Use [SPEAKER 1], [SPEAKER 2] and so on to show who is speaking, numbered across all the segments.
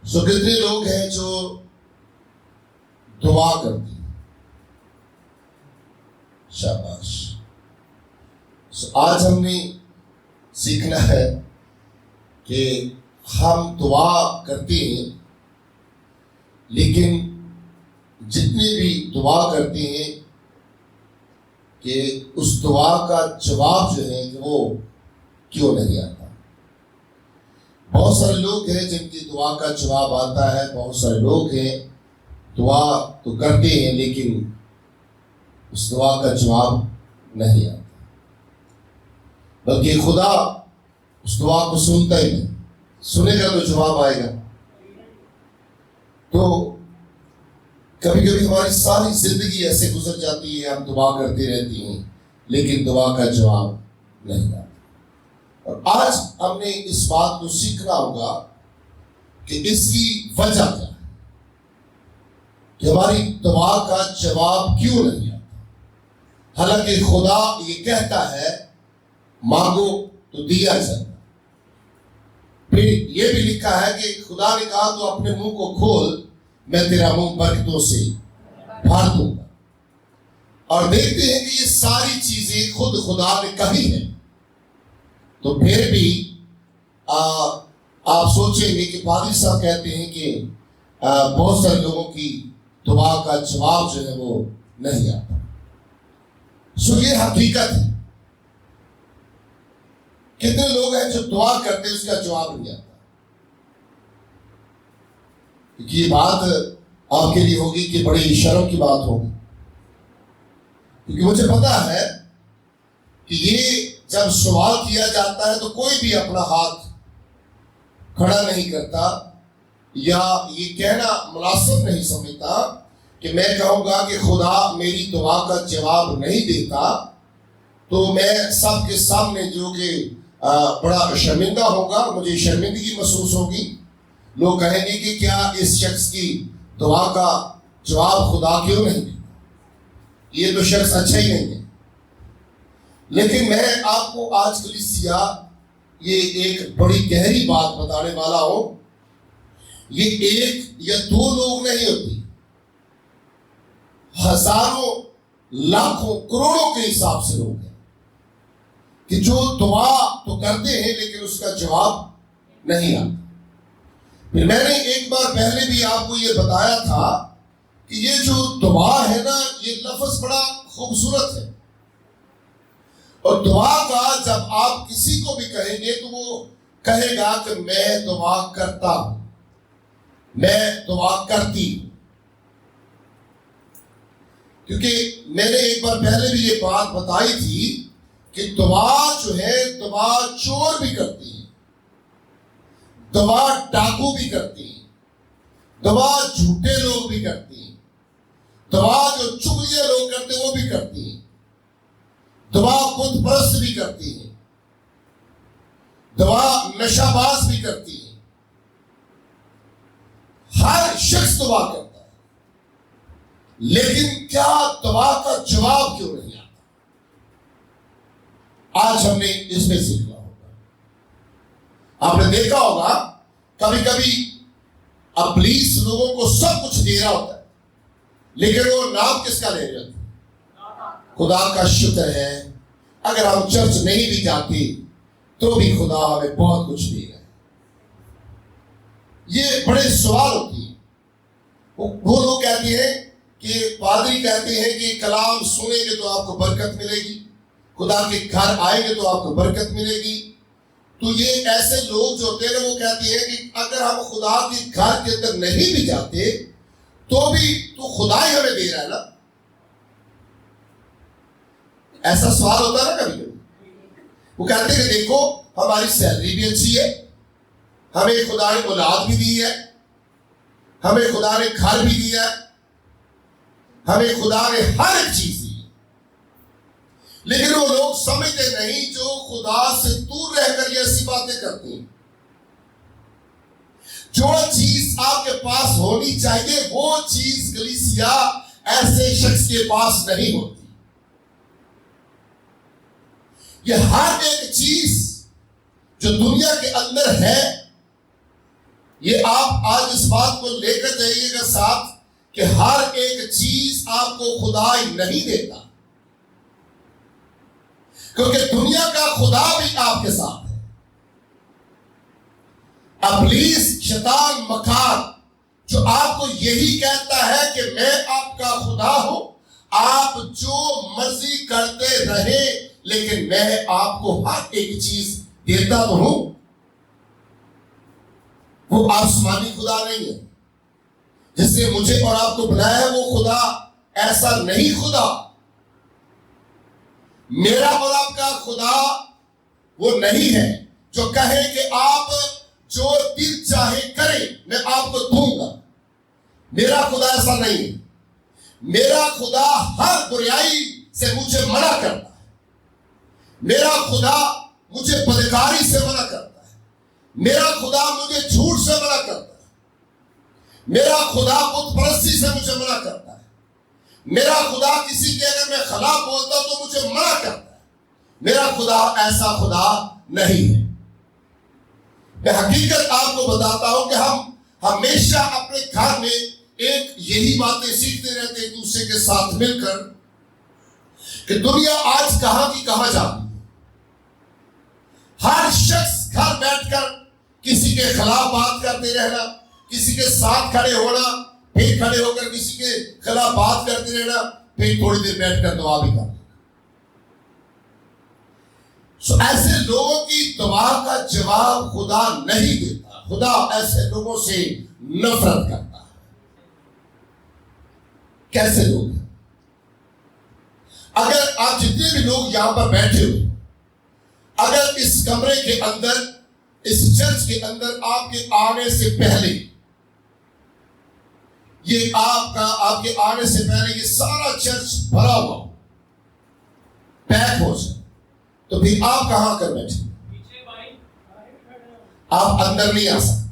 [SPEAKER 1] کتنے لوگ ہیں جو دعا کرتے ہیں؟ شاباش. آج ہم نے سیکھنا ہے کہ ہم دعا کرتے ہیں، لیکن جتنے بھی دعا کرتے ہیں کہ اس دعا کا جواب جو ہے کہ وہ کیوں نہیں آتا. بہت سارے لوگ ہیں جن کی دعا کا جواب آتا ہے، بہت سارے لوگ ہیں دعا تو کرتے ہیں لیکن اس دعا کا جواب نہیں آتا، بلکہ خدا اس دعا کو سنتا ہی نہیں. سنے گا تو جواب آئے گا. تو کبھی کبھی ہماری ساری زندگی ایسے گزر جاتی ہے، ہم دعا کرتے رہتی ہیں لیکن دعا کا جواب نہیں آتا. اور آج ہم نے اس بات کو سیکھنا ہوگا کہ اس کی وجہ کیا ہے کہ ہماری دعا کا جواب کیوں نہیں آتا. حالانکہ خدا یہ کہتا ہے مانگو تو دیا جائے. پھر یہ بھی لکھا ہے کہ خدا نے کہا تو اپنے منہ کو کھول، میں تیرا منہ برکتوں سے بھر دوں گا. اور دیکھتے ہیں کہ یہ ساری چیزیں خود خدا نے کہی ہیں. تو پھر بھی آپ سوچیں گے کہ پادری صاحب کہتے ہیں کہ بہت سارے لوگوں کی دعا کا جواب جو ہے وہ نہیں آتا. یہ حقیقت ہے. کتنے لوگ ہیں جو دعا کرتے ہیں اس کا جواب نہیں آتا. یہ بات آپ کے لیے ہوگی کہ بڑی شرم کی بات ہوگی، کیونکہ مجھے پتا ہے کہ یہ جب سوال کیا جاتا ہے تو کوئی بھی اپنا ہاتھ کھڑا نہیں کرتا یا یہ کہنا مناسب نہیں سمجھتا کہ میں کہوں گا کہ خدا میری دعا کا جواب نہیں دیتا تو میں سب کے سامنے جو کہ بڑا شرمندہ ہوگا، مجھے شرمندگی محسوس ہوگی. لوگ کہیں گے کہ کیا اس شخص کی دعا کا جواب خدا کیوں نہیں دیتا، یہ تو شخص اچھا ہی نہیں ہے. لیکن میں آپ کو آج کلیسیا یہ ایک بڑی گہری بات بتانے والا ہوں. یہ ایک یا دو لوگ نہیں ہوتی، ہزاروں لاکھوں کروڑوں کے حساب سے لوگ ہیں کہ جو دعا تو کرتے ہیں لیکن اس کا جواب نہیں آتا. پھر میں نے ایک بار پہلے بھی آپ کو یہ بتایا تھا کہ یہ جو دعا ہے نا، یہ لفظ بڑا خوبصورت ہے. اور دعا کا جب آپ کسی کو بھی کہیں گے تو وہ کہے گا کہ میں دعا کرتا ہوں، میں دعا کرتی ہوں. کیونکہ میں نے ایک بار پہلے بھی یہ بات بتائی تھی کہ دعا جو ہے، دعا چور بھی کرتی ہے، دعا ڈاکو بھی کرتی ہے، دعا جھوٹے لوگ بھی کرتی ہیں، دعا جو چغلیاں لوگ کرتے ہیں وہ بھی کرتی ہیں، دعا بت پرست بھی کرتی ہیں، دعا نشہ باز بھی کرتی ہے. ہر شخص دعا کرتا ہے، لیکن کیا دعا کا جواب کیوں نہیں آتا؟ آج ہم نے اس میں سیکھنا ہوگا. آپ نے دیکھا ہوگا کبھی کبھی ابلیس لوگوں کو سب کچھ دے رہا ہوتا ہے، لیکن وہ نام کس کا لے جاتا ہے؟ خدا کا شکر ہے اگر ہم چرچ نہیں بھی جاتے تو بھی خدا ہمیں بہت کچھ دے رہا ہے. یہ بڑے سوال ہوتی ہیں. وہ لوگ کہتے ہیں کہ پادری کہتے ہیں کہ کلام سنیں گے تو آپ کو برکت ملے گی، خدا کے گھر آئیں گے تو آپ کو برکت ملے گی. تو یہ ایسے لوگ جو ہوتے ہیں وہ کہتے ہیں کہ اگر ہم خدا کے گھر کے اندر نہیں بھی جاتے تو بھی تو خدا ہی ہمیں دے رہا ہے نا. ایسا سوال ہوتا ہے نا کبھی کبھی. وہ کہتے ہیں کہ دیکھو ہماری سیلری بھی اچھی ہے، ہمیں خدا نے اولاد بھی دی ہے، ہمیں خدا نے گھر بھی دیا ہے، ہمیں خدا نے ہر ایک چیز دی. لیکن وہ لوگ سمجھتے نہیں جو خدا سے دور رہ کر یہ ایسی باتیں کرتے ہیں. جو چیز آپ کے پاس ہونی چاہیے وہ چیز کلیسیا ایسے شخص کے پاس نہیں ہوتی. یہ ہر ایک چیز جو دنیا کے اندر ہے یہ آپ آج اس بات کو لے کر جائیے گا ساتھ کہ ہر ایک چیز آپ کو خدا نہیں دیتا، کیونکہ دنیا کا خدا بھی آپ کے ساتھ ہے۔ ابلیس، شیطان، مکار جو آپ کو یہی کہتا ہے کہ میں آپ کا خدا ہوں، آپ جو مرضی کرتے رہے لیکن میں آپ کو ہر ایک چیز دیتا تو ہوں، وہ آسمانی خدا نہیں ہے۔ جس نے مجھے اور آپ کو بنایا ہے وہ خدا ایسا نہیں خدا۔ میرا اور آپ کا خدا وہ نہیں ہے جو کہے کہ آپ جو دل چاہے کریں میں آپ کو دوں گا۔ میرا خدا ایسا نہیں ہے۔ میرا خدا ہر برائی سے مجھے منع کرتا ہے۔ میرا خدا مجھے بدکاری سے منع کرتا ہے۔ میرا خدا مجھے جھوٹ سے منع کرتا ہے۔ میرا خدا بت پرستی سے مجھے منع کرتا ہے۔ میرا خدا کسی کے اگر میں خلاف بولتا تو مجھے منع کرتا ہے۔ میرا خدا ایسا خدا نہیں ہے۔ میں حقیقت آپ کو بتاتا ہوں کہ ہم ہمیشہ اپنے گھر میں ایک یہی باتیں سیکھتے رہتے ایک دوسرے کے ساتھ مل کر کہ دنیا آج کہاں کی کہاں جاتی ہے۔ ہر شخص گھر بیٹھ کر کسی کے خلاف بات کرتے رہنا، کسی کے ساتھ کھڑے ہونا، پھر کھڑے ہو کر کسی کے خلاف بات کرتے رہنا، پھر تھوڑی دیر بیٹھ کر دعا بھی کرنا۔ ایسے لوگوں کی دعا کا جواب خدا نہیں دیتا۔ خدا ایسے لوگوں سے نفرت کرتا ہے۔ کیسے لوگ ہیں؟ اگر آپ جتنے بھی لوگ یہاں پر بیٹھے ہوئے، اگر اس کمرے کے اندر، اس چرچ کے اندر آپ کے آنے سے پہلے یہ آپ کے آنے سے پہلے یہ سارا چرچ بھرا ہوا پیک ہو جائے تو پھر آپ کہاں کر بیٹھے؟ آپ اندر نہیں آ سکتے۔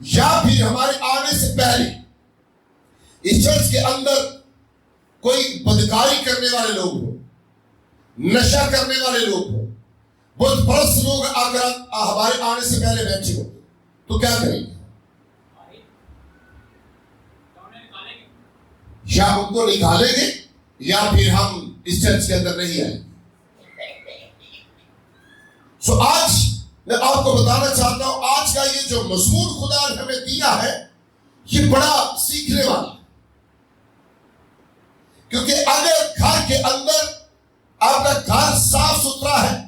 [SPEAKER 1] یا پھر ہمارے آنے سے پہلے اس چرچ کے اندر کوئی بدکاری کرنے والے لوگ ہو، نشہ کرنے والے لوگ ہو، بت پرست لوگ اگر ہمارے آنے سے پہلے بیٹھے ہو تو کیا کریں گے؟ یا ان کو نکالیں گے یا پھر ہم اس چرچ کے اندر نہیں آئیں گے۔ آج میں آپ کو بتانا چاہتا ہوں، آج کا یہ جو مضمون خدا نے ہمیں دیا ہے یہ بڑا سیکھنے والا ہے، کیونکہ اگر گھر کے اندر آپ کا گھر صاف ستھرا ہے،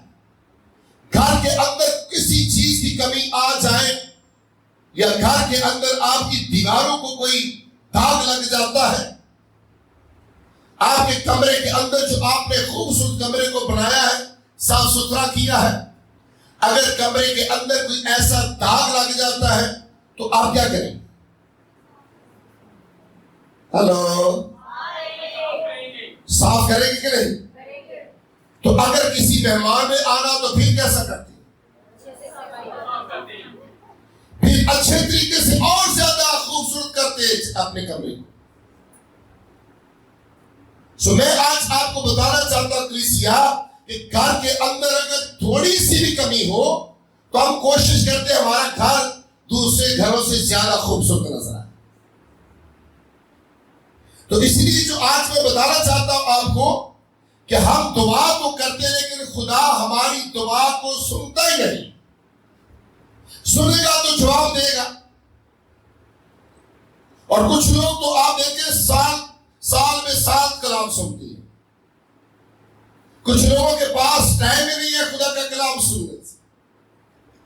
[SPEAKER 1] گھر کے اندر کسی چیز کی کمی آ جائے یا گھر کے اندر آپ کی دیواروں کو کوئی داغ لگ جاتا ہے، آپ کے کمرے کے اندر جو آپ نے خوبصورت کمرے کو بنایا ہے، صاف ستھرا کیا ہے، اگر کمرے کے اندر کوئی ایسا داغ لگ جاتا ہے تو آپ کیا کریں؟ ہلو، صاف کریں گے کہ نہیں؟ تو اگر کسی مہمان میں آنا تو پھر کیسا کرتے ہیں؟ پھر اچھے طریقے سے اور زیادہ خوبصورت کرتے ہیں اپنے کمرے کو۔ میں آج آپ کو بتانا چاہتا ہوں کلیسیا کہ گھر کے اندر اگر تھوڑی سی بھی کمی ہو تو ہم کوشش کرتے ہیں ہمارا گھر دوسرے گھروں سے زیادہ خوبصورت نظر آئے۔ تو اس لیے جو آج میں بتانا چاہتا ہوں آپ کو کہ ہم دعا تو کرتے لیکن خدا ہماری دعا کو سنتا ہی نہیں۔ سنے گا تو جواب دے گا، اور کچھ لوگ تو آپ دیکھیں سال میں 7 کلام سنتے ہیں۔ کچھ لوگوں کے پاس ٹائم ہی نہیں ہے خدا کا کلام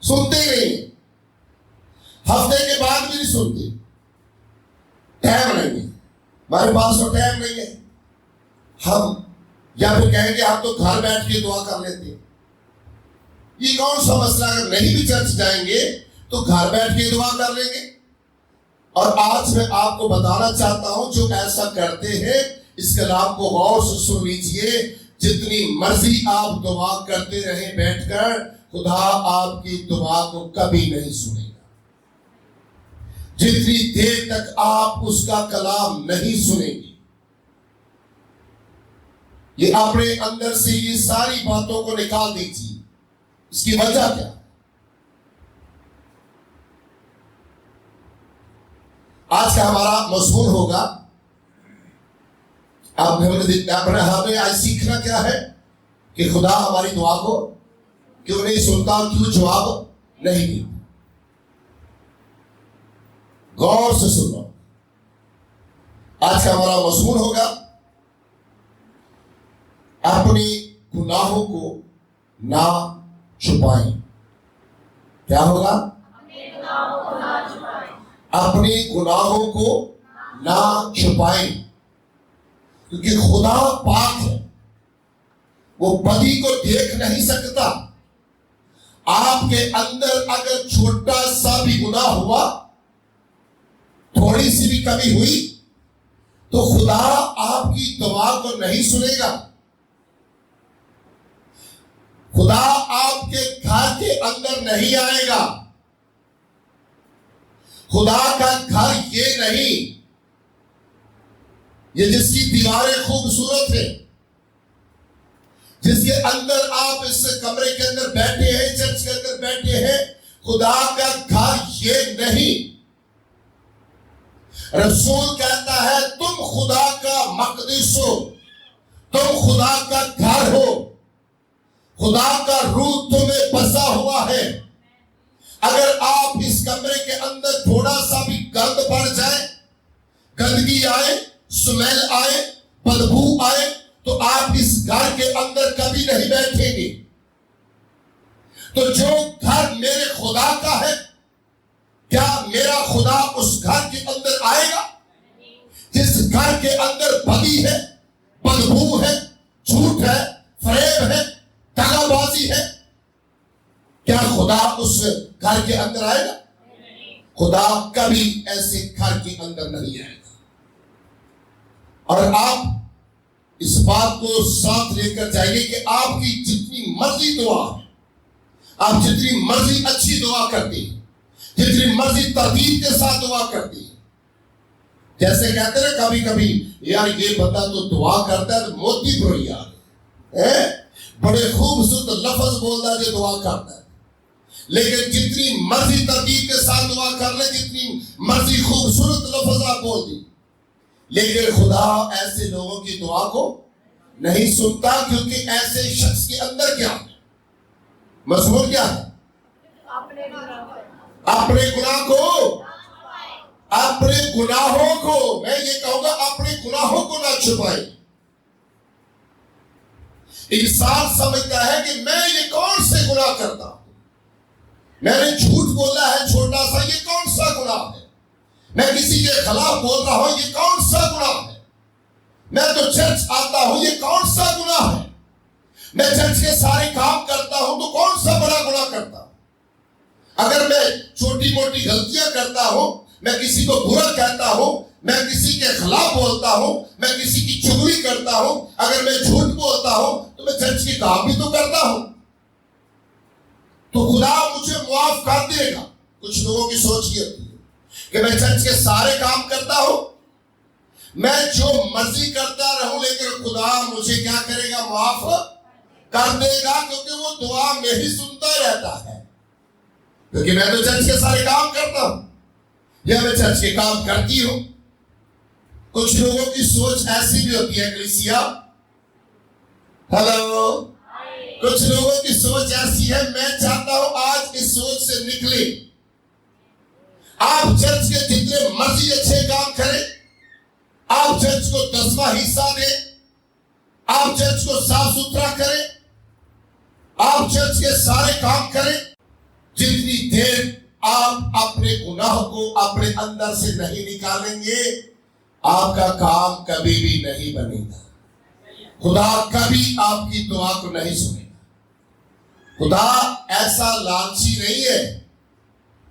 [SPEAKER 1] سنتے نہیں، ہفتے کے بعد بھی نہیں سنتے، ٹائم نہیں ہے، ہمارے پاس تو ٹائم نہیں ہے۔ ہم یا پھر کہیں گے ہم تو گھر بیٹھ کے دعا کر لیتے ہیں۔ یہ کون سا مسئلہ؟ اگر نہیں بھی چرچ جائیں گے تو گھر بیٹھ کے دعا کر لیں گے۔ اور آج میں آپ کو بتانا چاہتا ہوں جو ایسا کرتے ہیں اس کلام کو غور سے سن لیجئے، جتنی مرضی آپ دعا کرتے رہیں بیٹھ کر، خدا آپ کی دعا کو کبھی نہیں سنے گا۔ جتنی دیر تک آپ اس کا کلام نہیں سنیں گے، یہ اپنے اندر سے یہ ساری باتوں کو نکال دیجیے۔ اس کی وجہ کیا؟ آج کا ہمارا مضمون ہوگا، ہمیں آج سیکھنا کیا ہے کہ خدا ہماری دعا کو کیوں نہیں سنتا، کیوں جواب نہیں دیتا۔ غور سے سنو، آج کا ہمارا مضمون ہوگا اپنی گناہوں کو نہ چھپائیں۔ کیا ہوگا؟ اپنی گناہوں کو نہ چھپائیں، کیونکہ خدا پاک ہے، وہ بدی کو دیکھ نہیں سکتا۔ آپ کے اندر اگر چھوٹا سا بھی گناہ ہوا، تھوڑی سی بھی کمی ہوئی، تو خدا آپ کی دعا کو نہیں سنے گا۔ خدا آپ کے گھر کے اندر نہیں آئے گا۔ خدا کا گھر یہ نہیں یہ جس کی دیواریں خوبصورت ہیں، جس کے اندر آپ اس کمرے کے اندر بیٹھے ہیں، چرچ کے اندر بیٹھے ہیں، خدا کا گھر یہ نہیں۔ رسول کہتا ہے تم خدا کا مقدس ہو، تم خدا کا گھر ہو، خدا کا روح تمہیں بسا ہوا ہے۔ اگر آپ اس کمرے کے اندر تھوڑا سا بھی گند پڑ جائے، گندگی آئے، سمیل آئے، بدبو آئے، تو آپ اس گھر کے اندر کبھی نہیں بیٹھیں گے۔ تو جو گھر میرے خدا کا ہے، کیا میرا خدا اس گھر کے اندر آئے گا؟ جس گھر کے اندر بدی ہے، بدبو ہے، جھوٹ ہے، فریب ہے، دغا بازی ہے، کیا خدا اس گھر کے اندر آئے گا؟ خدا کبھی ایسے گھر کے اندر نہیں آئے گا۔ اور آپ اس بات کو ساتھ لے کر جائیے کہ آپ کی جتنی مرضی دعا ہے، آپ جتنی مرضی اچھی دعا کرتی ہیں، جتنی مرضی ترتیب کے ساتھ دعا کرتی ہیں، جیسے کہتے ہیں کبھی کبھی یار یہ بندہ تو دعا کرتا ہے تو موتی پروئی یار بڑے خوبصورت لفظ بولتا ہے جو دعا کرتا ہے، لیکن جتنی مرضی ترتیب کے ساتھ دعا کر لے، جتنی مرضی خوبصورت لفظ آپ بول دی، لیکن خدا ایسے لوگوں کی دعا کو نہیں سنتا، کیونکہ ایسے شخص کے اندر کیا ہے؟ مضمون کیا ہے؟ اپنے گناہ کو، اپنے گناہوں کو، میں یہ کہوں گا اپنے گناہوں کو نہ چھپائے۔ انسان سمجھتا ہے کہ میں یہ کون سے گناہ کرتا ہوں، میں نے جھوٹ بولا ہے چھوٹا سا، یہ کون سا گناہ ہے؟ میں کسی کے خلاف بول رہا ہوں، یہ کون سا گناہ ہے؟ میں تو چرچ آتا ہوں، یہ کون سا گناہ ہے؟ میں چرچ کے سارے کام کرتا ہوں تو کون سا بڑا گناہ کرتا ہوں؟ اگر میں چھوٹی موٹی غلطیاں کرتا ہوں، میں کسی کو برا کہتا ہوں، میں کسی کے خلاف بولتا ہوں، میں کسی کی چغلی کرتا ہوں، اگر میں جھوٹ بولتا ہوں تو میں چرچ کے کام بھی تو کرتا ہوں، تو خدا مجھے معاف کر دے گا۔ کچھ لوگوں کی سوچ یہ ہوتی ہے کہ میں چرچ کے سارے کام کرتا ہوں، میں جو مرضی کرتا رہوں، لیکن خدا مجھے کیا کرے گا؟ معاف کر دے گا، کیونکہ وہ دعا میں ہی سنتا رہتا ہے، کیونکہ میں تو چرچ کے سارے کام کرتا ہوں یا میں چرچ کے کام کرتی ہوں۔ کچھ لوگوں کی سوچ ایسی بھی ہوتی ہے کلیسیا، ہیلو، کچھ لوگوں کی سوچ ایسی ہے، میں چاہتا ہوں آج اس سوچ سے نکلے۔ آپ چرچ کے جتنے مرضی اچھے کام کریں، آپ چرچ کو 10واں حصہ دیں، آپ چرچ کو صاف ستھرا کریں، آپ چرچ کے سارے کام کریں، جتنی دیر آپ اپنے گناہ کو اپنے اندر سے نہیں نکالیں گے، آپ کا کام کبھی بھی نہیں بنے گا۔ خدا کبھی آپ کی دعا کو نہیں سنے گا۔ خدا ایسا لالچی نہیں ہے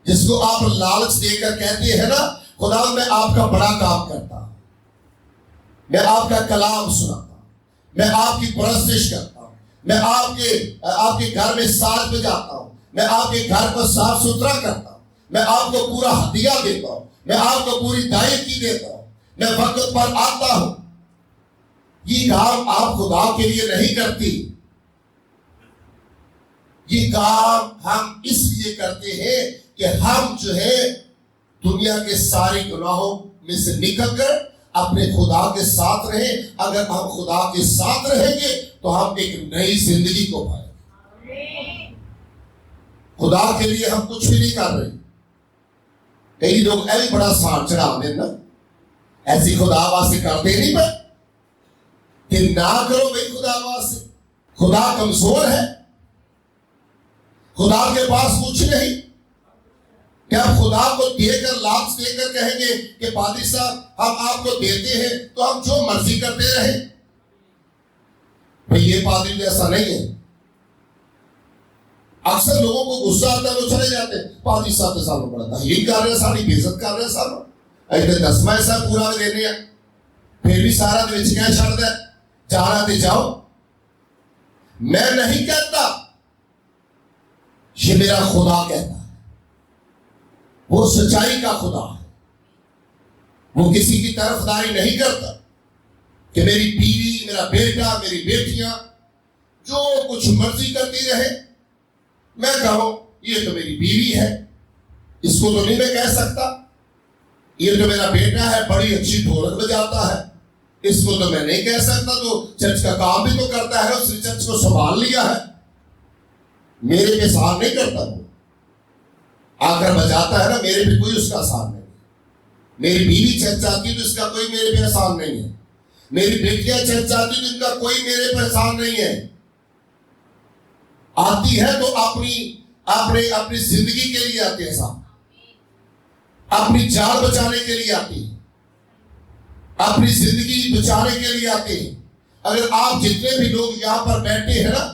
[SPEAKER 1] جس کو آپ لالچ دے کر کہتے ہیں نا خدا میں آپ کا بڑا کام کرتا ہوں، میں آپ کا کلام سناتا ہوں، میں آپ کی پرستش کرتا ہوں، میں آپ کے گھر میں ساز بجاتا ہوں، میں آپ کے گھر کو صاف ستھرا کرتا ہوں، میں آپ کو پورا ہدیہ دیتا ہوں، میں آپ کو پوری دائیکی دیتا ہوں، میں وقت پر آتا ہوں۔ یہ کام آپ خدا کے لیے نہیں کرتی، یہ کام ہم اس لیے کرتے ہیں کہ ہم جو ہے دنیا کے سارے گناہوں میں سے نکل کر اپنے خدا کے ساتھ رہیں. اگر ہم خدا کے ساتھ رہیں گے تو ہم ایک نئی زندگی کو پائیں گے. خدا کے لیے ہم کچھ بھی نہیں کر رہے. کئی لوگ ایسے بڑا سان چڑھا دیں نا, ایسی خدا واسطے کرتے نہیں پہ کہ نہ کرو بھائی. خدا واسطے خدا کمزور ہے, خدا کے پاس کچھ نہیں. کیا آپ خدا کو دے کر لالچ دے کر کہیں گے کہ پادری صاحب ہم آپ کو دیتے ہیں تو ہم جو مرضی کرتے رہیں؟ بھئی یہ پادری جیسا نہیں ہے. اکثر لوگوں کو غصہ آتا ہے, وہ چلے جاتے ہیں پادری صاحب تو سالوں پڑھتا ہے, یہ کر رہے ہیں, ساری بے عزت کر رہے ہیں سالوں, ایسے دسمہ ایسا پورا دینے ہیں, پھر بھی سارا وچ کیا چھڑ دے, جانا دے جاؤ. میں نہیں کہتا, یہ میرا خدا کہتا ہے. وہ سچائی کا خدا ہے. وہ کسی کی طرفداری نہیں کرتا کہ میری بیوی, میرا بیٹا, میری بیٹیاں جو کچھ مرضی کرتی رہے. میں کہوں یہ تو میری بیوی ہے, اس کو تو نہیں میں کہہ سکتا. یہ تو میرا بیٹا ہے, بڑی اچھی ڈھولک بجاتا ہے, اس کو تو میں نہیں کہہ سکتا. تو چرچ کا کام بھی تو کرتا ہے, اس نے چرچ کو سنبھال لیا ہے, میرے پہ سار نہیں کرتا. وہ آ کر بجاتا ہے نا, میرے پہ کوئی اس کا احسان نہیں. میری بیوی چرچ آتی تو اس کا کوئی میرے پہ احسان نہیں ہے. میری بیٹیاں چرچ آتی تو ان کا کوئی میرے پہ احسان نہیں ہے. آتی ہے تو اپنی زندگی کے لیے آتی ہے, احسان اپنی جان بچانے کے لیے آتی ہے, اپنی زندگی بچانے کے لیے آتے ہیں. اگر آپ جتنے بھی لوگ یہاں پر بیٹھے ہیں نا,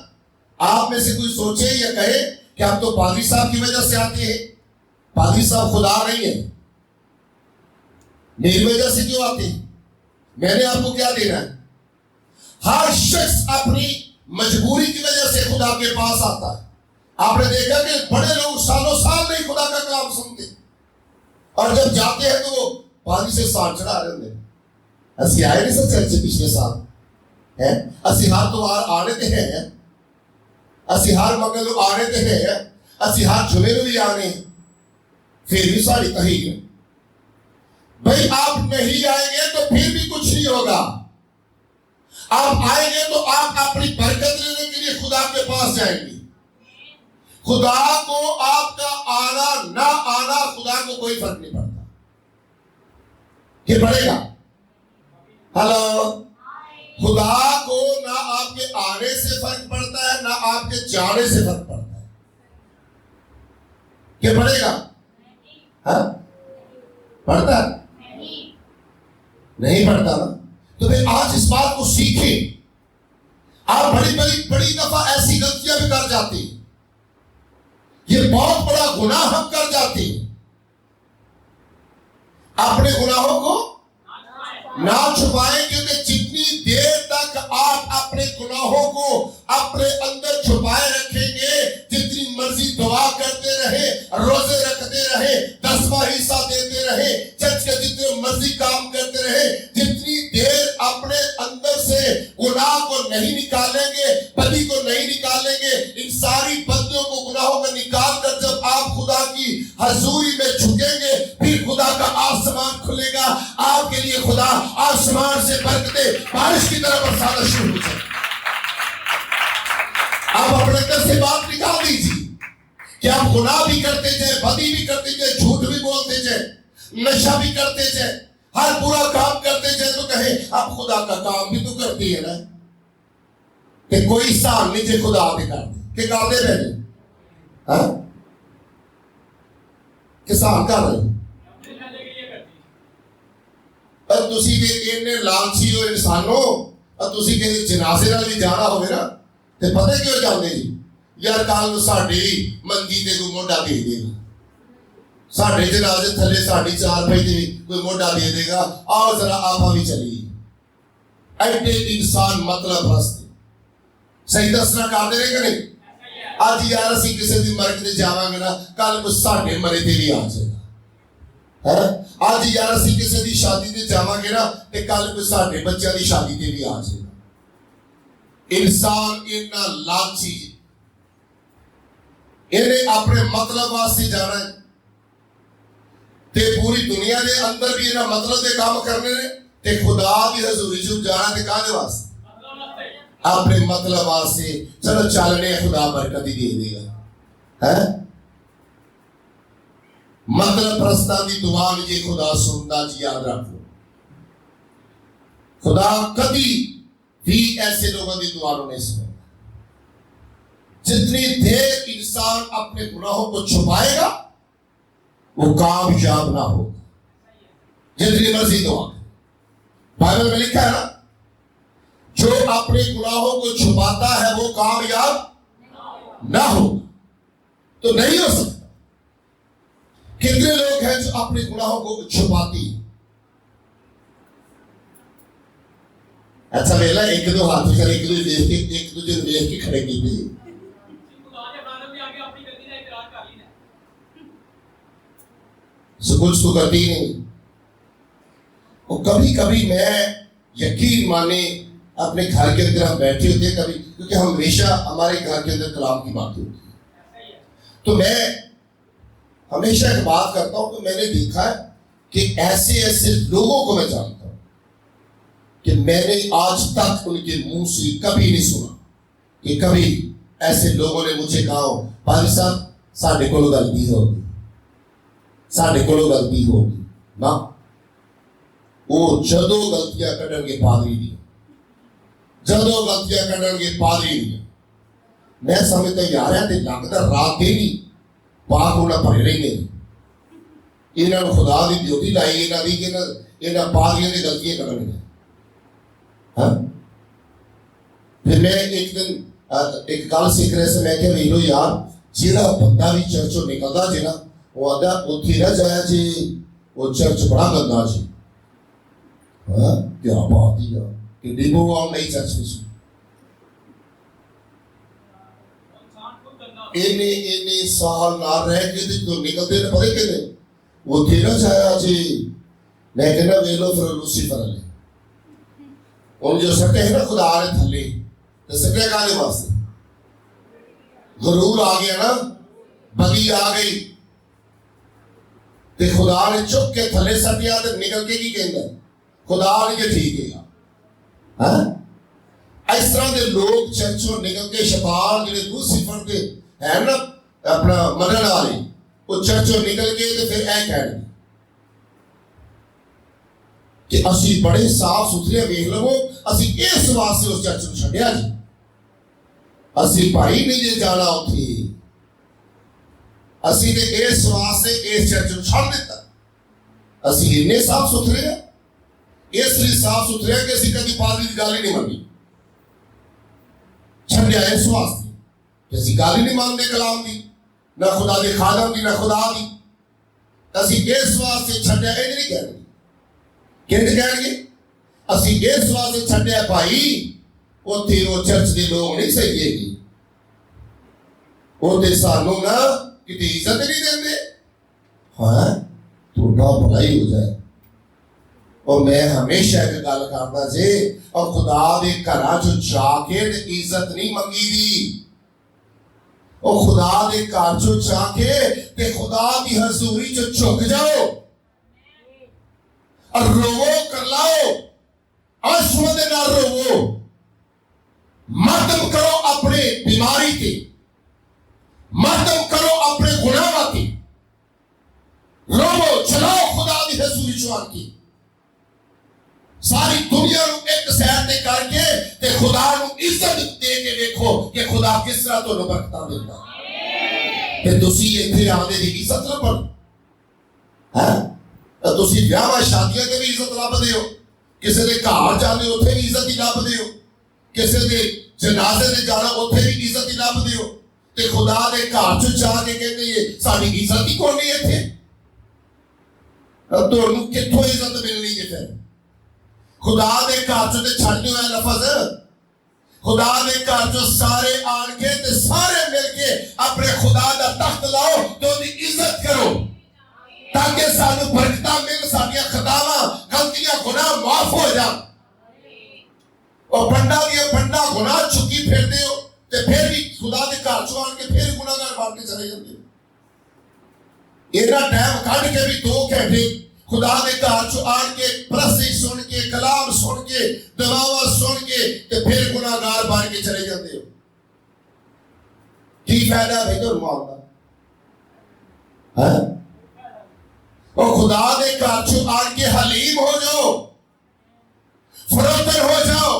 [SPEAKER 1] آپ میں سے کوئی سوچے یا کہے کہ ہم تو پادری صاحب کی وجہ سے آتے ہیں. پادری صاحب خدا نہیں ہے, میری وجہ سے کیوں آتے ہیں؟ میں نے آپ کو کیا دینا ہے؟ ہر شخص اپنی مجبوری کی وجہ سے خدا کے پاس آتا ہے. آپ نے دیکھا کہ بڑے لوگ سالوں سال نہیں خدا کا کلام سنتے, اور جب جاتے ہیں تو وہ پادری سے سال چڑھا رہے ہیں. اسی آئے نہیں سر چرچ پچھلے سال ہے, اسی ہر توار آنے تے ہیں, اسی ہر مگل آنے تے ہیں, اسی ہر جمعے بھی آنے ہیں, پھر بھی ساری تحیر ہے. بھئی آپ نہیں آئیں گے تو پھر بھی کچھ نہیں ہوگا. آپ آئیں گے تو آپ اپنی برکت لینے کے لیے خدا کے پاس جائیں گے. خدا کو آپ کا آنا نہ آنا خدا کو کوئی فرق نہیں پڑتا. یہ پڑے گا؟ ہلو, خدا کو نہ آپ کے آنے سے فرق پڑتا ہے نہ آپ کے جانے سے فرق پڑتا ہے. یہ پڑے گا؟ ہاں پڑھتا ہے؟ نہیں پڑھتا نا. تو پھر آج اس بات کو سیکھیں. آپ بڑی دفعہ ایسی غلطیاں بھی کر جاتے ہیں, یہ بہت بڑا گناہ ہم کر جاتے ہیں. اپنے گناہوں کو نہ چھپائیں, کیونکہ جتنی دیر تک آپ اپنے گناہوں کو اپنے اندر چھپائے رکھیں گے, جتنی مرضی دعا کرتے رہے, روزے رکھتے رہے, 10واں حصہ دیتے رہے, چرچ کے جتنے مرضی کام کرتے رہے, جتنی دیر اپنے اندر سے گناہ کو نہیں نکالیں گے, بدی کو نہیں نکالیں گے, ان ساری بدیوں کو, گناہوں کو نکال کر جب آپ خدا کی حضوری میں جھکیں گے, پھر خدا کا آسمان کھلے گا. آپ کے لیے خدا آسمان سے برکتیں بارش کی طرح برسانا شروع ہو جائے. آپ اپنے اندر سے بات نکال دیجیے کہ آپ گناہ بھی کرتے جائیں, بدی بھی کرتے جائیں, جھوٹ بھی بولتے جائیں, نشہ بھی کرتے جائیں, ہر برا کام کرتے جائیں, تو کہیں آپ خدا کا کام بھی تو کرتی ہے نا, کہ کوئی سال نیچے خدا بھی کرتے کہ کرتے رہے. ہاں کسان کر رہے اور تسی کے اننے لالچی ہو انسانوں, اور تسی کے جنازے نال بھی جانا ہوئے نا, تے پتہ کیوں جاندے جی؟ یار کل ساڈی منگی تے کوئی موڈا دے دے گا, ساڈے جنازے تھلے ساڈی چار پئی تے کوئی موڈا دے دے گا, آؤ ذرا آپا بھی چلیے. ایڈے انسان مطلب رستے صحیح دسنا کر دے کہ نہیں؟ اج یار اسی کسی دی مرگ تے جاواں گے نا, کل کوئی ساڈے مرے تے بھی آ جائے گا. آج یار اسی کسی دی شادی تے جاواں گے نا, تے کل کوئی ساڈے بچیاں دی شادی تے بھی آ جائے گا. انسان اتنا لالچی, انہیں اپنے مطلب واسطے جانا ہے, تے پوری دنیا دے اندر بھی انہاں مطلب دے کام کرنے نے تے خدا دی حضوری چ جانا تے کہاں دے واسطے اپنے مطلب واسطے چلو چلنے خدا برکت ہی دے دے گا ہے مطلب پرستان دی دعا نہیں خدا سنتا جی یاد رکھو خدا کبھی بھی ایسے لوگوں کی دعا نہیں سنے جتنی دیر انسان اپنے گناہوں کو چھپائے گا وہ کامیاب نہ ہوگا جتنی مرضی دعا بائبل میں لکھا ہے نا جو اپنے گناہوں کو چھپاتا ہے وہ کامیاب نہ ہوگا تو نہیں ہو سکتا کتنے لوگ ہیں جو اپنے گناہوں کو چھپاتی ہیں اچھا ویلا ایک دو ہاتھ کر ایک دوسرے دیکھ کے کھڑے کی تھی کچھ تو کرتی نہیں وہ کبھی کبھی میں یقین مانے اپنے گھر کے اندر ہم بیٹھے ہوتے ہیں کبھی کیونکہ ہمیشہ ہمارے گھر کے اندر کلام کی باتیں ہوتی ہیں تو میں ہمیشہ ایک بات کرتا ہوں کہ میں نے دیکھا ہے کہ ایسے لوگوں کو میں جانتا ہوں کہ میں نے آج تک ان کے منہ سے کبھی نہیں سنا کہ کبھی ایسے لوگوں نے مجھے کہا ہو پادری صاحب ساڈے کولوں غلطی ہوگی ساڈے کولوں غلطی ہوگی نہ وہ جدو غلطیاں کڈن گے پادری دی جدو غلطیاں کڈن گے پادری دی میں سمجھتا یار ہے تے لگدا رات دے نہیں پاک ہونا بھرے رہی نہیں انہاں نوں خدا دی ڈیوٹی لائی انہاں دی کہ انہاں پادریاں دی غلطیاں کڈن گے ہاں پھر میں ایک دن ایک گل سیکھ رہے سے میں کہ ویلو یار جیڑا بندہ بھی چرچوں نکلدا جے نا وہ آدھا اتھی رہ جایا جی وہ چرچ بڑا گندا جی ہاں کیا بات ہی ہے کہ ڈیبو آؤں نہیں چرچ میں سن اینے سال نہ رہ کے تو نکلتے نہ پڑے کہ نہیں وہ تیرا جایا جی میں کہنا ویلو پھر لوسیفر لے ان جو سکے ہیں نا خدا آنے تھلے تو سکے کانے واسطے غرور آ گیا نا بگی آ گئی تے خدا نے چک کے تھلے سٹیا تے نکل کے کی کہندا خدا نے کہ ٹھیک ہے ہاں اس طرح دے لوگ چرچوں نکل کے شیطان جڑے لوسیفر دے ہے نا اپنا منن والے وہ چرچوں نکل کے تے پھر اے کہن کہ اسی بڑے صاف ستھرے ویکھ لو اسی اس واسطے اس چرچ نوں چھڈیا جی اسی بھائی نہیں جے جانا اوتھے اسی نے اس واسطے اس چرچ نوں چھڈ دیتا اسی اتنے صاف ستھرے ہیں اس لیے صاف ستھرے ہیں کہ اسی کبھی پادری کی گل ہی نہیں منی چھڈیا اس واسطے کہ اسی گل ہی نہیں مانتے کلام دی نہ خدا دے خادم دی نہ خدا دی اسی اس واسطے چھڈیا اے نہیں کہہ رہے کہنے گے اسی اس واسطے چھڈیا بھائی اوتھے وہ چرچ دے لوگ نہیں صحیح ہے گی اوتھے سانوں نا کتنی عزت نہیں دیں دے ہاں تھوڑا بڑائی ہو جائے اور میں ہمیشہ ایک گل کرتا جے اور خدا دے گھراں جو جا کے عزت نہیں منگی دی اور خدا دے گھر جو جا کے تے خدا دی حضوری جو جھک جاؤ اور روو کر لاؤ آنسو دے نال روو ماتم کرو اپنے بیماری کے ماتم کرو اپنے گناہ کی روو چلاؤ خدا دی حضوری چوان کی ساری دنیا نو ایک سیر تے کر کے تے خدا نو عزت دے کے دیکھو کہ خدا کس طرح تو برکتاں دیندا تے تسی ایتھے آندے دی عزت نہ پڑ ہاں تسی بیاہ شادیاں تے بھی عزت لبدے ہو کسے دے گھر جاندے اوتھے بھی عزت ہی لبدے ہو کسے دے جنازے تے جانا اوتھے بھی عزت ہی لبدے ہو تے خدا دے گھر چ جا کے کہندے یہ ساڈی عزت ہی کوئی نہیں ایتھے تانوں کتھوں عزت ملنی ہے پھر خدا دے گھر چ تے چھڈ دیو اے لفظ خدا دے گھر چ سارے آن کے تے سارے مل کے اپنے خدا دا تخت لاؤ تے اودی عزت کرو تاکہ سانو برکتاں مل ساڈیاں خطاواں غلطیاں گناہ معاف ہو جان اور بندہ دیا بندہ گناہ چکی پھر دے ہو تے پھر بھی خدا دے گھر چ آن کے پھر گناہگار بن کے چلے جاندے اینا ٹائم کڈ کے بھی 2 گھنٹے بیٹھے خدا نے گھر چ آن کے پرستی سن کے کلام سن کے دعاواں سن کے تے پھر گناہگار بن کے چلے جاتے ہو. کی فائدہ بھیجو معاملہ ہے؟ اور خدا دے گھر چ آن کے حلیم ہو جاؤ، فروتن ہو جاؤ،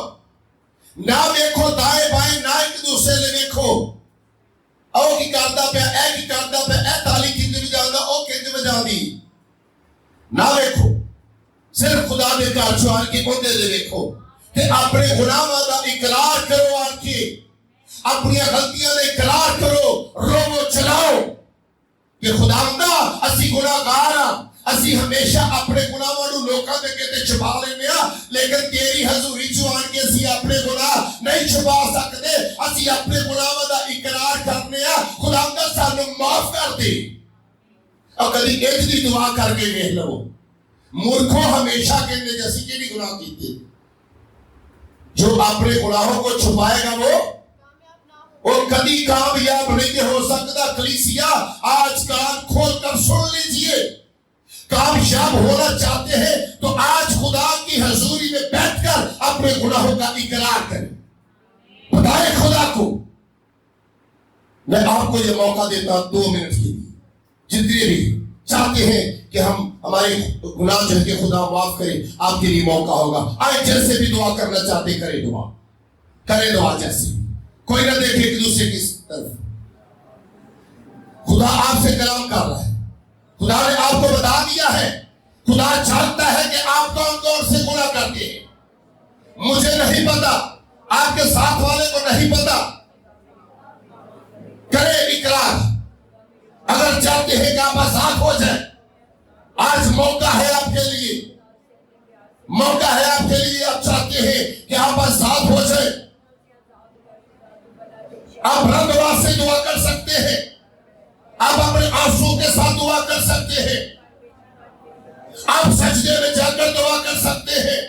[SPEAKER 1] نہ دیکھو دائیں بائیں، نہ ایک دوسرے لے دیکھو او کی کردا پیا، اے کی کردا پیا، اے تالی کھنج میں جاندا، او کھنج میں جاندی، نہ دیکھو. صرف خدا دے گھر چ آن کے بندے دے دیکھو کہ اپنے گناہاں دا اقرار کرو، آن کے اپنی غلطیاں دا اقرار کرو، رو چلاؤ کہ خداوندا اسی گناہگار ہاں، اسی ہمیشہ اپنے گناہاں نوں لوکاں دے اگے چھپا لینے ہاں، لیکن تیری حضوری چ آن کے اسی اپنے گناہ نہیں چھپا سکتے. اسی اپنے گناہاں دا اقرار کرنے ہاں، خداوندا سانوں معاف کر دے. اور کبھی ایک دی دعا کر کے ویکھ لو، مورکھوں ہمیشہ کہنے جیسی کہ بھی گناہ کیتے. جو اپنے گناہوں کو چھپائے گا وہ کبھی کامیاب نہیں ہو سکتا. کلیسیا آج کان کھول کر سن لیجئے، کامیاب ہونا چاہتے ہیں تو آج خدا کی حضوری میں بیٹھ کر اپنے گناہوں کا اقرار کریں، بتائیں خدا کو. میں آپ کو یہ موقع دیتا ہوں 2 منٹ کے لیے، جتنے بھی چاہتے ہیں کہ ہم ہمارے گناہ جو ہے کہ خدا معاف کرے، آپ کے لیے موقع ہوگا. آئے جیسے بھی دعا کرنا چاہتے کریں، دعا کریں، دعا جیسے کوئی نہ دیکھے ایک دوسرے کی طرف. خدا آپ سے کلام کر رہا ہے، خدا نے آپ کو بتا دیا ہے، خدا جانتا ہے کہ آپ کون کون سے گناہ کرتے ہیں. مجھے نہیں پتا، آپ کے ساتھ والے کو نہیں پتا. کرے اقرار. اگر چاہتے ہیں کہ آپ آزاد ہو جائیں، آج موقع ہے آپ کے لیے، موقع ہے آپ کے لیے. آپ چاہتے ہیں کہ آپ آزاد ہو جائیں، آپ رنگواز سے دعا کر سکتے ہیں، آپ اپنے آنسو کے ساتھ دعا کر سکتے ہیں، آپ سجدے میں جا کر دعا کر سکتے ہیں.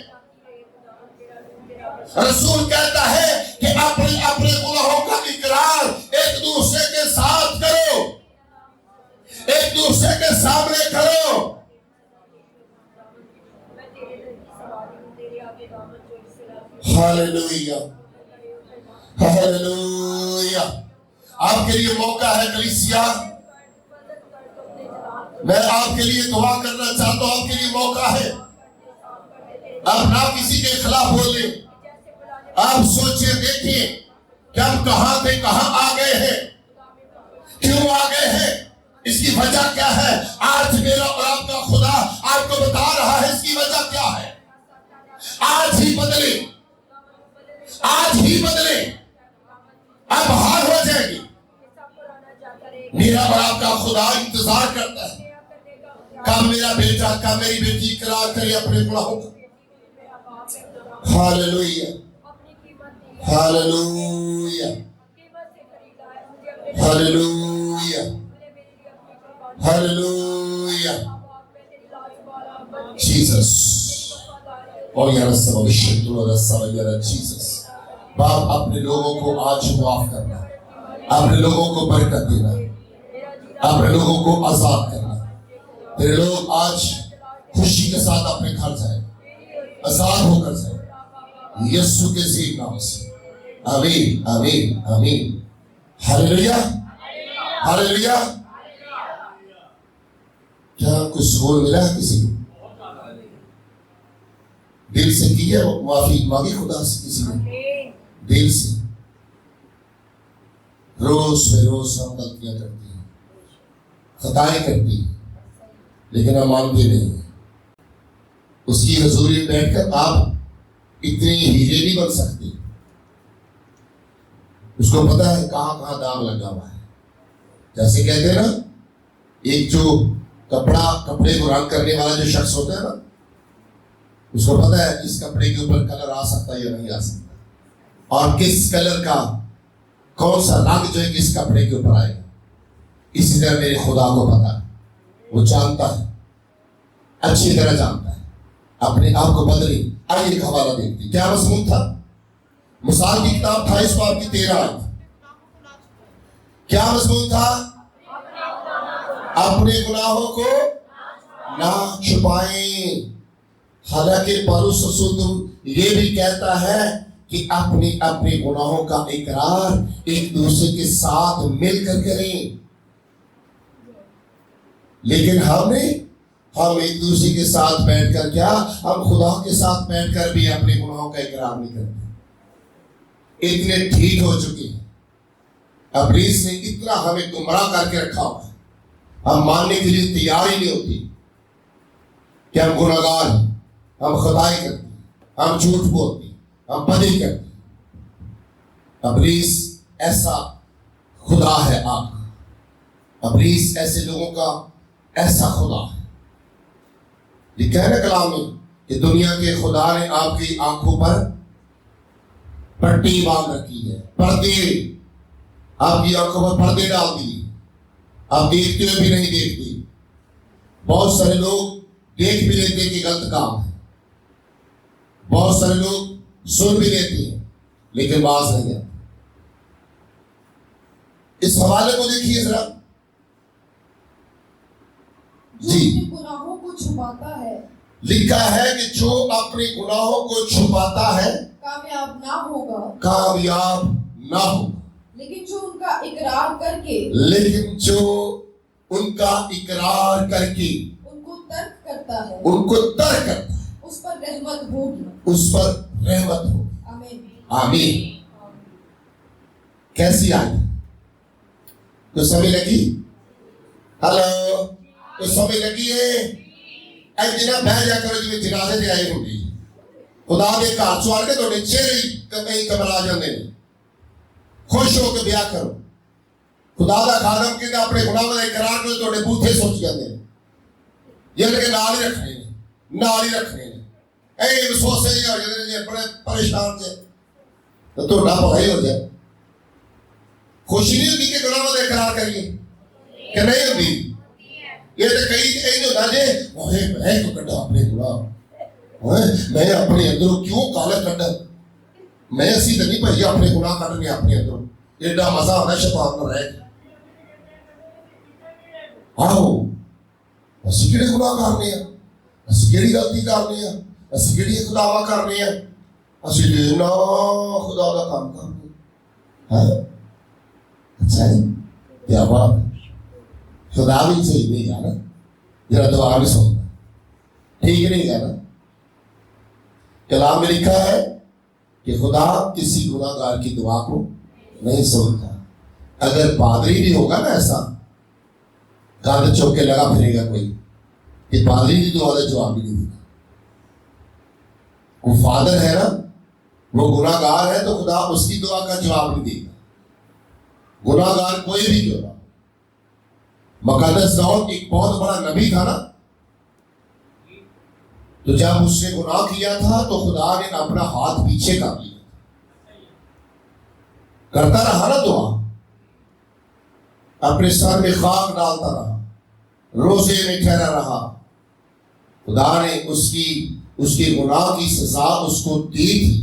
[SPEAKER 1] رسول کہتا ہے کہ اپنے گناہوں کا اقرار ایک دوسرے کے ساتھ کرو، ایک دوسرے کے سامنے کرو. Hallelujah, hallelujah. آپ کے لیے موقع ہے کلیسیا، میں آپ کے لیے دعا کرنا چاہتا ہوں. آپ کے لیے موقع ہے. آپ نہ کسی کے خلاف بولیں، آپ سوچیں دیکھیں کہ ہم کہاں تھے کہاں آ گئے ہیں، کیوں آ گئے ہیں، اس کی وجہ کیا ہے. آج میرا اور آپ کا خدا آپ کو بتا رہا ہے اس کی وجہ کیا ہے. آج ہی بدلے، آج ہی بدلے، اب بہار ہو جائے گی. میرا اور آپ کا خدا انتظار کرتا ہے کہ میرا بیٹا کا میری بیٹی اقرار کرے اپنے گناہوں کا. Hallelujah, hallelujah, hallelujah, hallelujah. Jesus اور یا رسول اللہ جیسس. باپ اپنے لوگوں کو آج معاف کرنا، اپنے لوگوں کو برکت دینا، اپنے لوگوں کو آزاد کرنا. تیرے لوگ آج خوشی کے ساتھ اپنے گھر جائیں، آزاد ہو کر جائیں یسوع کے عظیم نام سے. آمین، آمین، آمین. Hallelujah, hallelujah. کیا کچھ سکون ملا ہے کسی کو؟ دل سے کی ہے معافی مانگی خدا سے کسی نے؟ دل سے. روز سے روز ہم غلطیاں کرتے ہیں، خطائیں کرتی ہیں، لیکن ہم مانتے نہیں ہیں. اس کی حضوری میں بیٹھ کر آپ اتنے ہیرے نہیں بن سکتے. اس کو پتا ہے کہاں کہاں داغ لگا ہوا ہے. جیسے کہتے ہیں نا، ایک جو کپڑے کو رنگ کرنے والا جو شخص ہوتا ہے نا، اس کو پتا ہے اس کپڑے کے اوپر کلر آ سکتا ہے یا نہیں آ سکتا، اور کس کلر کا کون سا رنگ جو ہے کس کپڑے کے اوپر آئے گا. اسی طرح میرے خدا کو پتا ہے، وہ جانتا ہے، اچھی طرح جانتا ہے. اپنے آپ کو بدلے. آئیے ایک حوالہ دیکھتے. کیا مضمون تھا؟ مثال کی کتاب 28 باب کی 13 آیت. کیا مضمون تھا؟ اپنے گناہوں کو نہ چھپائیں. حالانکہ پولس رسول یہ بھی کہتا ہے کہ اپنے اپنے گناہوں کا اقرار ایک دوسرے کے ساتھ مل کر کریں. لیکن ہم ایک دوسرے کے ساتھ بیٹھ کر کیا، ہم خدا کے ساتھ بیٹھ کر بھی اپنے گناہوں کا اقرار نہیں کرتے. اتنے ٹھیک ہو چکے ہیں. ابلیس نے اتنا ہمیں گمراہ کر کے رکھا ہوا ہے، ہم ماننے کے لیے تیار ہی نہیں ہوتی کہ ہم گناہگار ہیں، ہم خطائیں کرتے ہیں، ہم جھوٹ بولتے ہیں، ہم بدی کرتے ہیں. ابلیس ایسا خدا ہے آپ کا، ابلیس ایسے لوگوں کا ایسا خدا ہے. لکھا ہے نا کلام میں کہ دنیا کے خدا نے آپ کی آنکھوں پر پٹی باندھ رکھی ہے، پردے، آپ کی آنکھوں پر پردے ڈال دیے. آپ دیکھتے ہوئے بھی نہیں دیکھتے. بہت سارے لوگ دیکھ بھی لیتے کہ غلط کام ہے، بہت سارے لوگ سن بھی لیتے ہیں لیکن باز نہیں آتے. اس حوالے کو دیکھیے ذرا.
[SPEAKER 2] جو اپنے گناہوں کو چھپاتا ہے،
[SPEAKER 1] لکھا ہے کہ جو اپنے گناہوں کو چھپاتا ہے
[SPEAKER 2] کامیاب نہ ہوگا،
[SPEAKER 1] کامیاب نہ ہوگا.
[SPEAKER 2] لیکن جو ان کا اقرار کر کے
[SPEAKER 1] لیکن جو ان کا اقرار کر کے
[SPEAKER 2] ان کو ترک کرتا ہے،
[SPEAKER 1] ان کو ترک کرتا ہے،
[SPEAKER 2] اس پر رحمت ہوگی.
[SPEAKER 1] اس پر رحمت ہوگی.
[SPEAKER 2] آمین.
[SPEAKER 1] آمین. کیسی آئی؟ تو سمجھ لگی؟ ہلو، تو سمجھ لگی ہے؟ اے جنہ بہ جا کرو جی جنازے دے آئے ہوگی خدا دے گھر سوار کے تھوڑے چہرے کئی کمرا جاندے نے. خوش ہو کے بیاہ کرو. خدا دا خادم کے اپنے گناہوں کا اقرار کرو تھوڑے بوتھے سوچ جاندے نے. یہ لے کے نال ہی رکھنے نے، نال ہی رکھنے نے. اے وسوسے ہی ہو جاندے نے، بڑے پریشان تھے تو تھوڑا بھلائی ہو جائے. خوشی نہیں ہوتی کہ گناہوں کا اقرار کریے کہ نہیں ہوتی؟ یہ تو کئی جو ناجے میں تو کٹا اپنے گناہ، میں اپنے اندروں کیوں کالا کٹا، میں اسی تو نہیں بھائی اپنے گناہ کٹنے اپنے اندروں. ایڈا مزہ آنا شیطان نہ رہے. آؤ اسی کہڑے گناہ کرنے ہیں، اسی کہڑی غلطی کرنے ہیں، اسی کہڑی خداوا کرنے ہیں، اسی لینا خدا کا کام کرنے ہیں. اچھا ہے، کیا بات ہے. خدا بھی صحیح نہیں گا نا، ذرا دعا بھی سننا ٹھیک نہیں گا نا. کلام میں لکھا ہے کہ خدا کسی گناہ گار کی دعا کو نہیں سنتا. اگر پادری بھی ہوگا نا ایسا کاندھ چوک کے لگا پھرے گا کوئی کہ پادری کی دعا کا جواب بھی نہیں دیتا. وہ فادر ہے نا، وہ گناہ گار ہے تو خدا اس کی دعا کا جواب نہیں دیتا. گناہ گار کوئی بھی کیوں نہ. مقدس داؤد ایک بہت بڑا نبی تھا نا، تو جب اس نے گناہ کیا تھا تو خدا نے اپنا ہاتھ پیچھے کر لیا. کرتا رہا نا دعا، اپنے سر میں خاک ڈالتا رہا، روزے میں ٹھہرا رہا. خدا نے اس کے گناہ کی سزا اس کو دی تھی.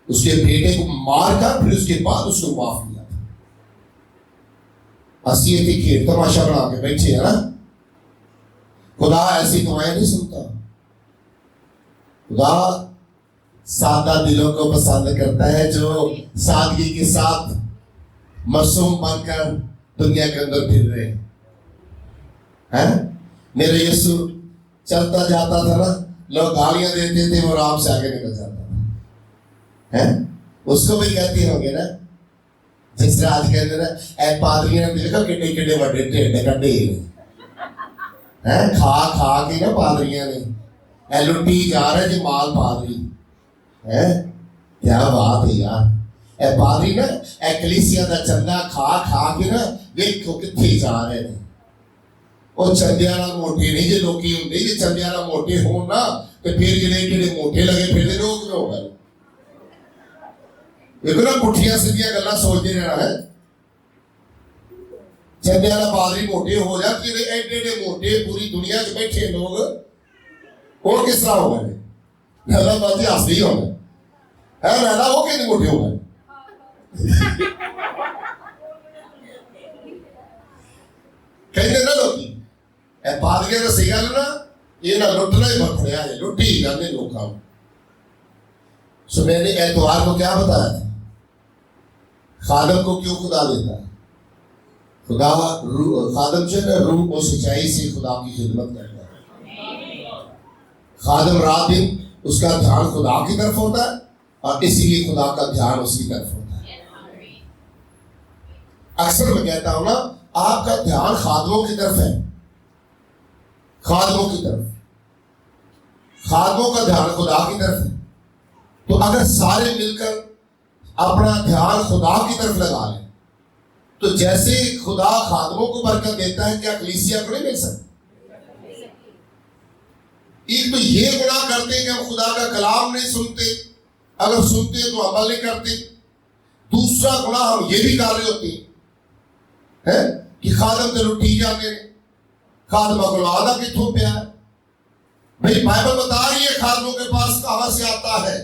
[SPEAKER 1] اس کے بیٹے کو مار کر پھر اس کے بعد اس کو معاف کیا. حیثیت کی کھیل تماشا بنا کے بیٹھے ہیں نا. خدا ایسی دعائیں نہیں سنتا. خدا سادہ دلوں کو پسند کرتا ہے جو سادگی کے ساتھ معصوم بن کر دنیا کے اندر پھر رہے ہیں. میرے یسوع چلتا جاتا تھا نا، لوگ گالیاں دیتے تھے، وہ آرام سے آگے نکل جاتا تھا. اس کو بھی کہتے ہوں گے نا، جس طرح آج کہتے نا اے پادریاں نے دیکھا کڈے کڈے بڑے ٹھیڈے کڈے کھا کھا کے نا پادریاں نے اے لٹی جا رہے جی مال پادری. کیا بات ہے یار. اے پادری نا اے کلیسیا دا چندہ کھا کھا کے نا دیکھو کتنے جا رہے ہیں. وہ چندیاں نال موٹے نہیں جی لوکی ہوندے، جی چندیاں نال موٹے ہون نا تو پھر جڑے کڑے موٹے لگے پھر لوگ نہ ہو گئے. دیکھو نا پٹھیاں سیدھیاں گلاں سوچتے رہنا ہے. چندے والا پادری موٹے ہو جا کہ ایڈے ایڈے موٹے پوری دنیا چ بیٹھے لوگ وہ کس طرح ہو گئے؟ اللہ بات ہنس ہی ہو گئے ہے نا، وہ کتنے موٹے ہو گئے. کہتے نا لوگ پادریاں کا صحیح گل نا یہ نہ لٹنا ہی پکڑیا ہے، لٹی ہی جانے لوگوں. سو میں نے اتوار کو کیا بتایا تھا؟ خادم کو کیوں خدا دیتا ہے؟ خدا خادم جو ہے نا روح و سچائی سے خدا کی خدمت کرتا ہے. خادم رات دن اس کا دھیان خدا کی طرف ہوتا ہے اور اسی لیے خدا کا دھیان اس کی طرف ہوتا ہے. اکثر میں کہتا ہوں نا آپ کا دھیان خادموں کی طرف ہے، خادموں کی طرف، خادموں کا دھیان خدا کی طرف ہے. تو اگر سارے مل کر اپنا دھیان خدا کی طرف لگا لیں تو جیسے خدا خادموں کو برکت دیتا ہے، کیا کلیسیا کو نہیں مل سکتا؟ ایک تو یہ گناہ کرتے ہیں کہ ہم خدا کا کلام نہیں سنتے، اگر سنتے تو عمل نہیں کرتے. دوسرا گناہ ہم یہ بھی کر رہے ہوتے ہیں کہ خادم تے لٹی جاتے ہیں، خادمہ کو آدھا کتوں پہ ہے. بھائی بائبل بتا رہی ہے خادموں کے پاس کہاں سے آتا ہے،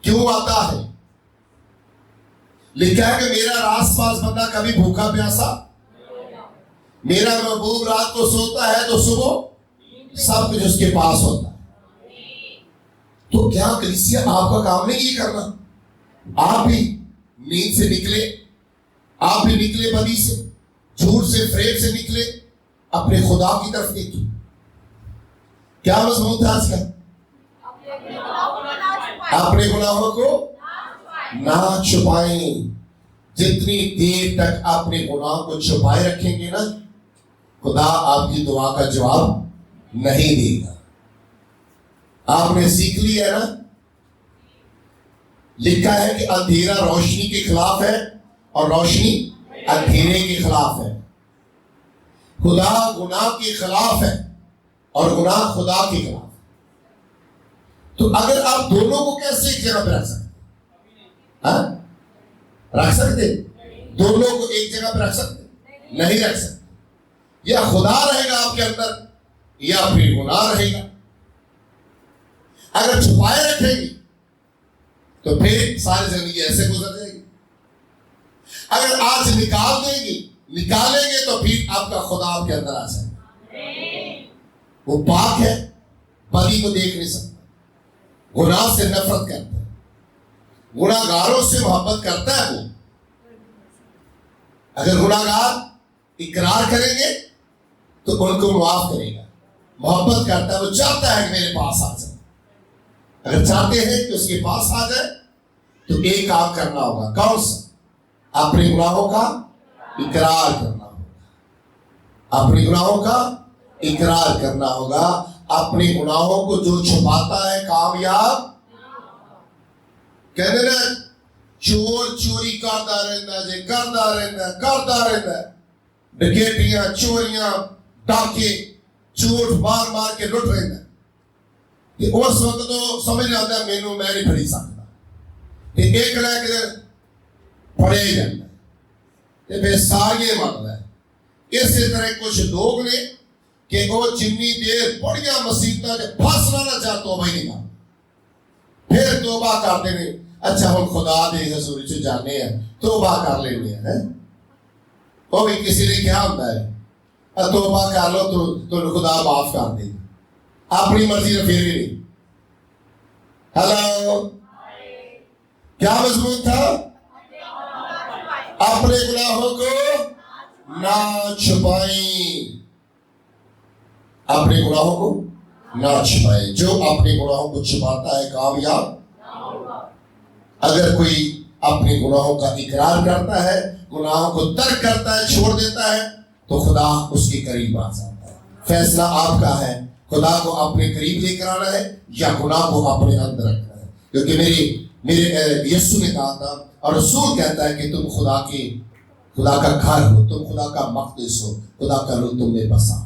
[SPEAKER 1] کیوں آتا ہے. لکھا ہے کہ میرا راس پاس بندہ کبھی بھوکا پیاسا، میرا محبوب رات کو سوتا ہے تو صبح سب کچھ اس کے پاس ہوتا ہے. تو کیا کلیسیا آپ کا کام نہیں یہ کرنا؟ آپ بھی نیند سے نکلے، آپ بھی نکلے بدی سے، جھوٹ سے، فریب سے نکلے، اپنے خدا کی طرف دیکھیں. کیا مضمون تھا آج کا؟ اپنے گناہوں کو نہ چھپائیں. جتنی دیر تک اپنے گناہ کو چھپائے رکھیں گے نا، خدا آپ کی دعا کا جواب نہیں دے گا. آپ نے سیکھ لیا ہے نا، لکھا ہے کہ اندھیرا روشنی کے خلاف ہے اور روشنی اندھیرے کے خلاف ہے. خدا گناہ کے خلاف ہے اور گناہ خدا کے خلاف. تو اگر آپ دونوں کو کیسے ایک جگہ پہ رکھ سکتے؟ رکھ سکتے؟ دونوں کو ایک جگہ پہ رکھ سکتے؟ نہیں رکھ سکتے. یا خدا رہے گا آپ کے اندر یا پھر گناہ رہے گا. اگر چھپائے رکھیں گی تو پھر ساری زندگی ایسے گزر جائے گی. اگر آج نکال دیں گی، نکالیں گے تو پھر آپ کا خدا آپ کے اندر آ جائے گا. وہ پاک ہے، بدی کو دیکھ نہیں سکتا، گناہ سے نفرت کرتا ہے، گناہ گاروں سے محبت کرتا ہے. وہ اگر گناہ گار اقرار کریں گے تو ان کو معاف کرے گا. محبت کرتا ہے، وہ چاہتا ہے کہ میرے پاس آ جائے. اگر چاہتے ہیں کہ اس کے پاس آ جائے تو ایک کام کرنا ہوگا. کون سا؟ اپنے گناہوں کا اقرار کرنا ہوگا. اپنے گناہوں کا اقرار کرنا ہوگا. اپنے گناہوں کو جو چھپاتا ہے کامیاب. کہتے نا چور چوری کرتا رہتا ہے، ڈکیٹیاں، چوریاں، ڈاکے، جھوٹ مار مار کے لٹ رہتا ہے. اس وقت تو سمجھ آتا ہے میں نہیں پڑھی سکتا، ایک نہ پڑھے جاتا ہے پھر سارے مانتا ہے. اسی طرح کچھ لوگ نے کہ وہ جتنی دیر بڑیاں مصیبتاں پھنسنا نہ چاہ توبہ ہی نہیں، پھر توبہ کرتے ہیں. اچھا ہم خدا دے حضور چ جانے ہیں، توبہ کر لینے ہیں. وہ بھی کسی نے کیا ہوتا ہے توبہ کر لو تو خدا معاف کر دے. اپنی مرضی نے پھر بھی نہیں. ہیلو، کیا مضمون تھا؟ اپنے گناہوں کو نہ چھپائیں. اپنے گناہوں کو نہ چھپائیں. جو اپنے گناہوں کو چھپاتا ہے کامیاب. اگر کوئی اپنے گناہوں کا اقرار کرتا ہے، گناہوں کو ترک کرتا ہے، چھوڑ دیتا ہے، تو خدا اس کے قریب آ جاتا ہے. فیصلہ آپ کا ہے، خدا کو اپنے قریب لے کر آنا ہے یا گناہ کو اپنے اندر رکھنا ہے. کیونکہ میرے یسوع نے کہا تھا اور رسول کہتا ہے کہ تم خدا کا گھر ہو، تم خدا کا مقدس ہو، خدا کا روح تم میں بسا.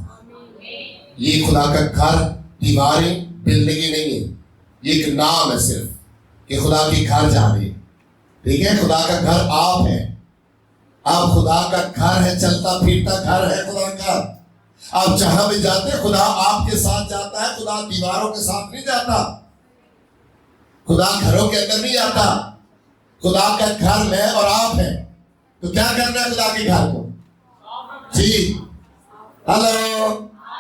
[SPEAKER 1] یہ خدا کا گھر دیواریں بلڈنگیں نہیں ہیں، یہ ایک نام ہے صرف کہ خدا کے گھر جا رہے ہیں. ٹھیک ہے، خدا کا گھر آپ ہیں. آپ خدا کا گھر ہے، چلتا پھرتا گھر ہے خدا کا. آپ جہاں بھی جاتے ہیں خدا آپ کے ساتھ جاتا ہے. خدا دیواروں کے ساتھ نہیں جاتا، خدا گھروں کے اندر نہیں جاتا. خدا کا گھر میں اور آپ ہیں. تو کیا کرنا ہے خدا کے گھر کو؟ جی ہلو،